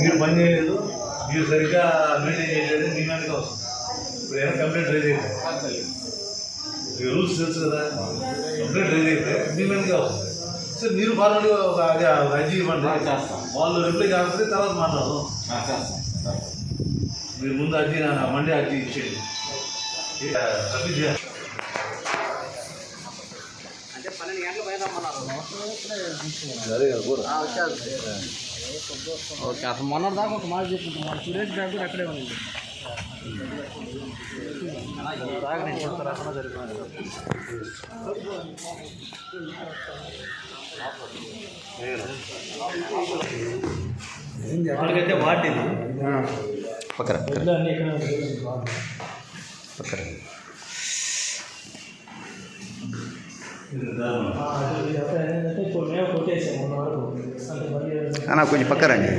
మీరు పని చేయలేదు, మీరు సరిగ్గా మెయింటైన్ చేయలేదు, మీ మీదకే వస్తుంది. ఇప్పుడు ఏమైనా కంప్లైంట్ రైజ్ అయితే రూల్స్ తెలుసు కదా, కంప్లైంట్ రైజ్ అయితే మీ మీదకే వస్తుంది. సార్ మీరు ఫార్వర్డ్గా ఒక అర్జీ ఇవ్వండి, వాళ్ళు రిప్లై కాకపోతే తర్వాత మాట్లాడదాం. మీరు ముందు అర్జీ మండే అర్జీ ఇచ్చేయండి. అదే కదా కూడా ఓకే. అసలు మొన్న దాకా ఒక మాట చెప్పుకుంటాం, సురేష్ గారు కూడా అక్కడే ఉంది. వాడికైతే వాటిది పక్కన అన్న కొంచెం పక్కరండి.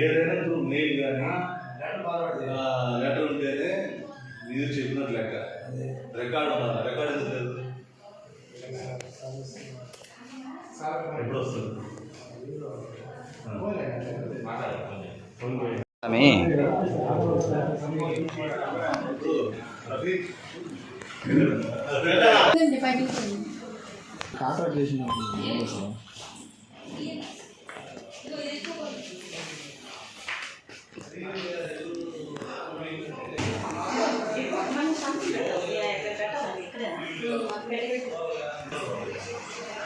ఏదైనా మెయిల్ కానీ లెటర్ ఉంటేనే మీరు చెప్పినట్టు లెక్క. రికార్డు ఉండాలి. రికార్డు ఎందుకు లేదు? ఎప్పుడు వస్తుంది? కాంట్రాక్ట్ చేసిన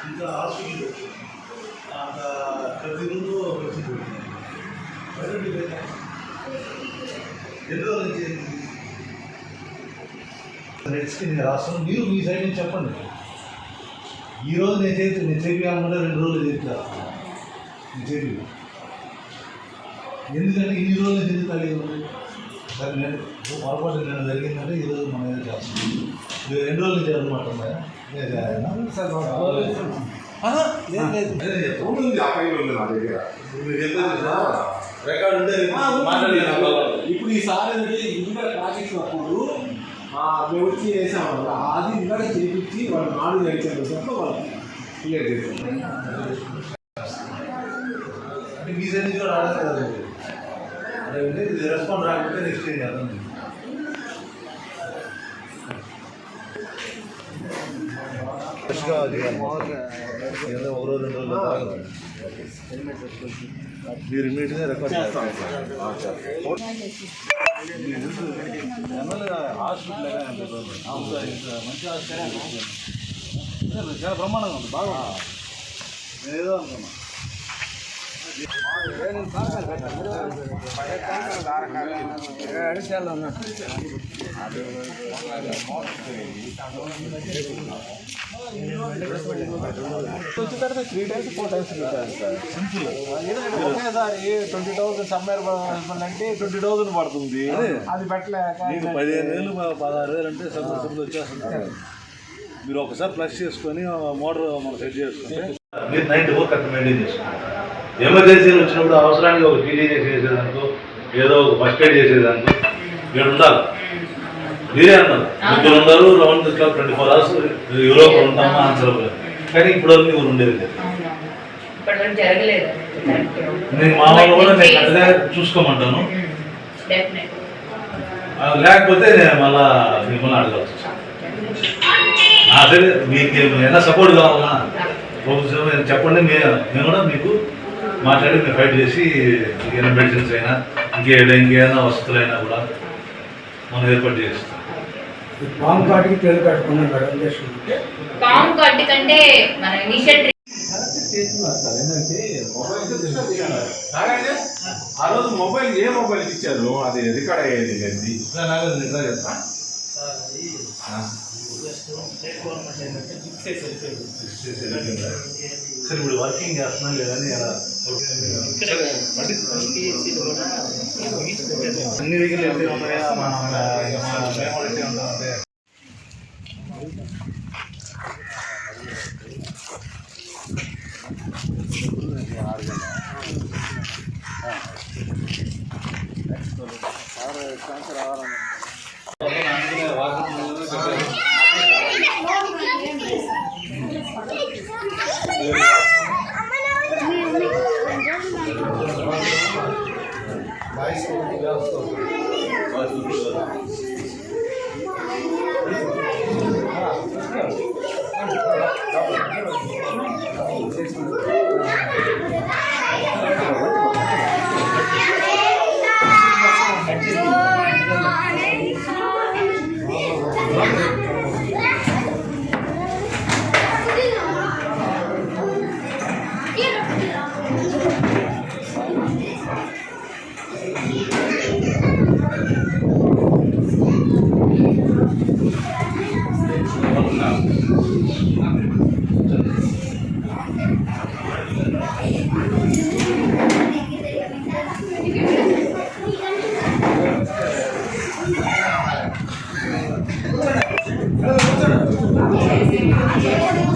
ఇంకా హాస్పిటల్ ప్రతి రోజు ఎందులో నుంచి నెక్స్ట్ నేను రాస్తాను. మీరు మీ సైడ్ నుంచి చెప్పండి. ఈరోజు నేను చేపియాలంటే 2 రోజులు చేపిస్తాను. నేను చేపి ఎందుకంటే ఇన్ని రోజులు నేను ఎందుకు కలిగి సరే నేను పొరపాటు నేను జరిగిందంటే ఈరోజు మనం ఏదో చేస్తాం. 2 రోజులు చేయాలన్నమాట. రికార్డు ఉంటే ఇప్పుడు ఈసారి ఇంకా ప్రాజెక్ట్స్ అప్పుడు మేము వచ్చి చేసాము. అది ఇంకా చేయించి వాళ్ళు 4-5 వాళ్ళు క్లియర్ చేసాం. అంటే మీ సైడ్ నుంచి కూడా ఆడదు కదా. అదే ఇది రెస్పాండ్ రాకపోతే నెక్స్ట్ ఏం చేద్దాం. ఫ్రెష్గా ఏదో 1 రోజు 2 రోజులు తాగదు. మీరు ఇమీడియట్గా రికార్డ్ చేస్తారు. హాస్పిటల్ మంచి హాస్పిటల్ చాలా బ్రహ్మాండంగా ఉంది. బాగా నేను ఏదో అనుకున్నా. వచ్చిన 3 times 4 times పెట్టారు సార్. సింపుల్ ఒకేసారి 20,000 సమ్మర్ అంటే 20,000 పడుతుంది. అది పెట్టలేక 15,000 16,000 అంటే సబ్సిడీ వచ్చేస్తుంది. మీరు ఒకసారి ప్లస్ చేసుకొని మోటార్ మనం సెట్ చేసుకుంటే మీరు నైట్ వర్క్ అక్కడ మెయింటైన్ చేసుకుంటారు. ఎమర్జెన్సీలు వచ్చినప్పుడు అవసరానికి ఒక టీడీ చేసేదానికో ఏదో ఒక ఫస్ట్ ఎయిడ్ చేసేదానికో మీరు ఉండాలి. మీరే అన్నారు 2 ఉన్నారు round the clock 24 hours Europe ఉంటామా ఆన్సర్. కానీ ఇప్పుడు వరకు మీరు ఉండేది లేదు. నేను మా వాళ్ళు కూడా నేను కరెక్ట్గా చూసుకోమంటాను. లేకపోతే నేను మళ్ళా మిమ్మల్ని అడగవచ్చు. అదే మీకు ఏమైనా సపోర్ట్ కావాలన్నా చెప్పండి. మేము కూడా మీకు మాట్లాడి మేము ఫైట్ చేసి ఏమైనా మెడిసిన్స్ అయినా ఇంకేదైనా వసతులైనా కూడా మనం ఏర్పాటు చేస్తాం. పాము కాటికి తేలు కట్టుకున్నాం మేడం చేసుకుంటే పాము కట్టి కంటే మన ఇనిషియల్ చేస్తున్నారు సార్. ఏంటంటే మొబైల్ ఆ రోజు మొబైల్ ఏ మొబైల్ ఇచ్చారు అది రికార్డ్ అయ్యేది లేదు. సరే ఇప్పుడు వర్కింగ్ చేస్తున్నాం లేదని అన్ని దగ్గర ఎన్ని ఉన్నాయా అంటే Thank you.